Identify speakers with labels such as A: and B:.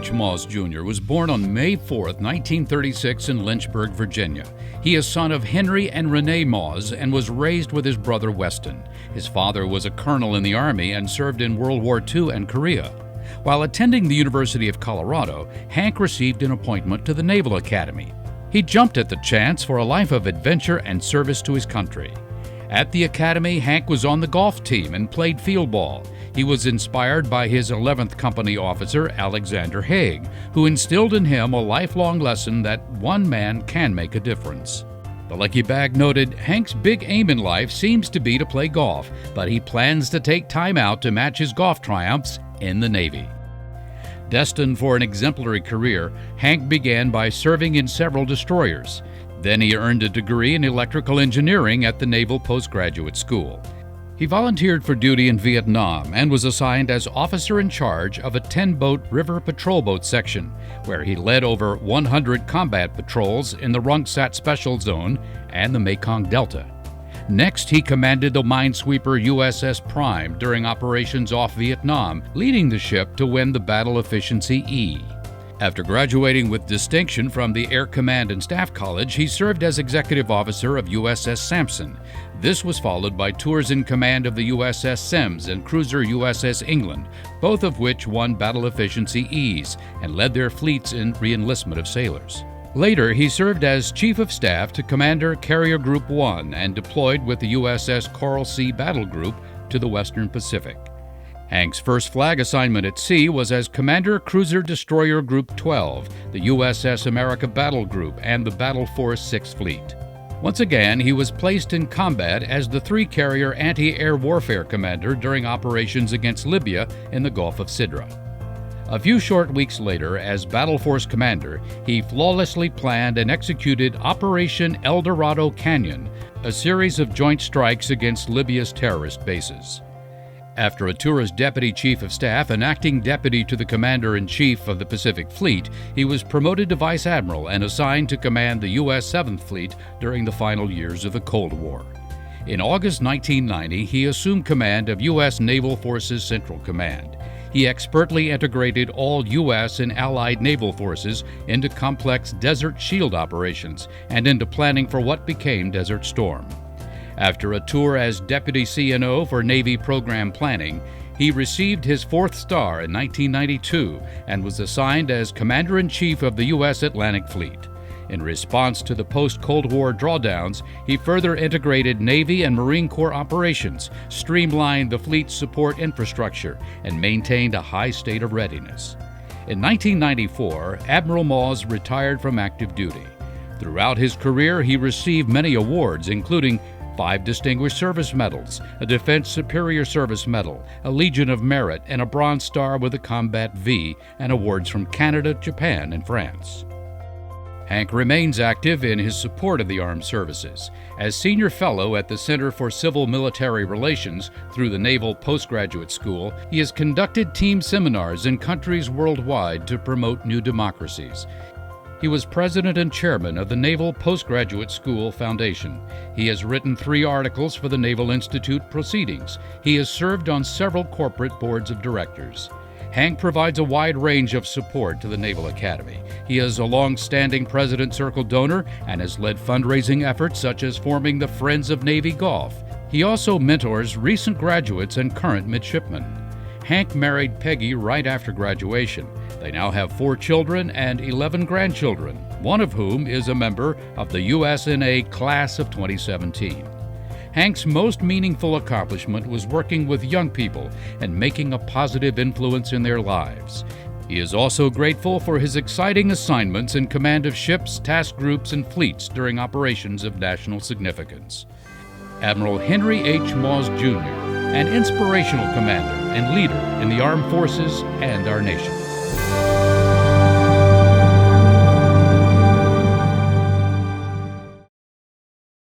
A: H. Mauz, Jr. was born on May 4, 1936 in Lynchburg, Virginia. He is son of Henry and Renee Mauz and was raised with his brother Weston. His father was a colonel in the Army and served in World War II and Korea. While attending the University of Colorado, Hank received an appointment to the Naval Academy. He jumped at the chance for a life of adventure and service to his country. At the Academy, Hank was on the golf team and played field ball. He was inspired by his 11th Company officer, Alexander Haig, who instilled in him a lifelong lesson that one man can make a difference. The Lucky Bag noted, Hank's big aim in life seems to be to play golf, but he plans to take time out to match his golf triumphs in the Navy. Destined for an exemplary career, Hank began by serving in several destroyers. Then he earned a degree in electrical engineering at the Naval Postgraduate School. He volunteered for duty in Vietnam and was assigned as officer in charge of a 10-boat river patrol boat section, where he led over 100 combat patrols in the Rung Sat Special Zone and the Mekong Delta. Next, he commanded the minesweeper USS Prime during operations off Vietnam, leading the ship to win the Battle Efficiency E. After graduating with distinction from the Air Command and Staff College, he served as executive officer of USS Sampson. This was followed by tours in command of the USS Semmes and cruiser USS England, both of which won battle efficiency E's and led their fleets in reenlistment of sailors. Later, he served as Chief of Staff to Commander Carrier Group 1 and deployed with the USS Coral Sea Battle Group to the Western Pacific. Hank's first flag assignment at sea was as Commander Cruiser Destroyer Group 12, the USS America Battle Group, and the Battle Force 6th Fleet. Once again, he was placed in combat as the three-carrier anti-air warfare commander during operations against Libya in the Gulf of Sidra. A few short weeks later, as Battle Force commander, he flawlessly planned and executed Operation El Dorado Canyon, a series of joint strikes against Libya's terrorist bases. After a tour as Deputy Chief of Staff and acting deputy to the Commander-in-Chief of the Pacific Fleet, he was promoted to Vice Admiral and assigned to command the U.S. 7th Fleet during the final years of the Cold War. In August 1990, he assumed command of U.S. Naval Forces Central Command. He expertly integrated all U.S. and Allied naval forces into complex Desert Shield operations and into planning for what became Desert Storm. After a tour as Deputy CNO for Navy Program Planning, he received his 4th star in 1992 and was assigned as Commander-in-Chief of the U.S. Atlantic Fleet. In response to the post-Cold War drawdowns, he further integrated Navy and Marine Corps operations, streamlined the fleet's support infrastructure, and maintained a high state of readiness. In 1994, Admiral Mauz retired from active duty. Throughout his career, he received many awards, including 5 Distinguished Service Medals, a Defense Superior Service Medal, a Legion of Merit, and a Bronze Star with a Combat V, and awards from Canada, Japan, and France. Hank remains active in his support of the armed services. As Senior Fellow at the Center for Civil-Military Relations through the Naval Postgraduate School, he has conducted team seminars in countries worldwide to promote new democracies. He was president and chairman of the Naval Postgraduate School Foundation. He has written 3 articles for the Naval Institute Proceedings. He has served on several corporate boards of directors. Hank provides a wide range of support to the Naval Academy. He is a long-standing President's Circle donor and has led fundraising efforts such as forming the Friends of Navy Golf. He also mentors recent graduates and current midshipmen. Hank married Peggy right after graduation. They now have 4 children and 11 grandchildren, one of whom is a member of the USNA Class of 2017. Hank's most meaningful accomplishment was working with young people and making a positive influence in their lives. He is also grateful for his exciting assignments in command of ships, task groups, and fleets during operations of national significance. Admiral Henry H. Mauz, Jr., an inspirational commander and leader in the armed forces and our nation.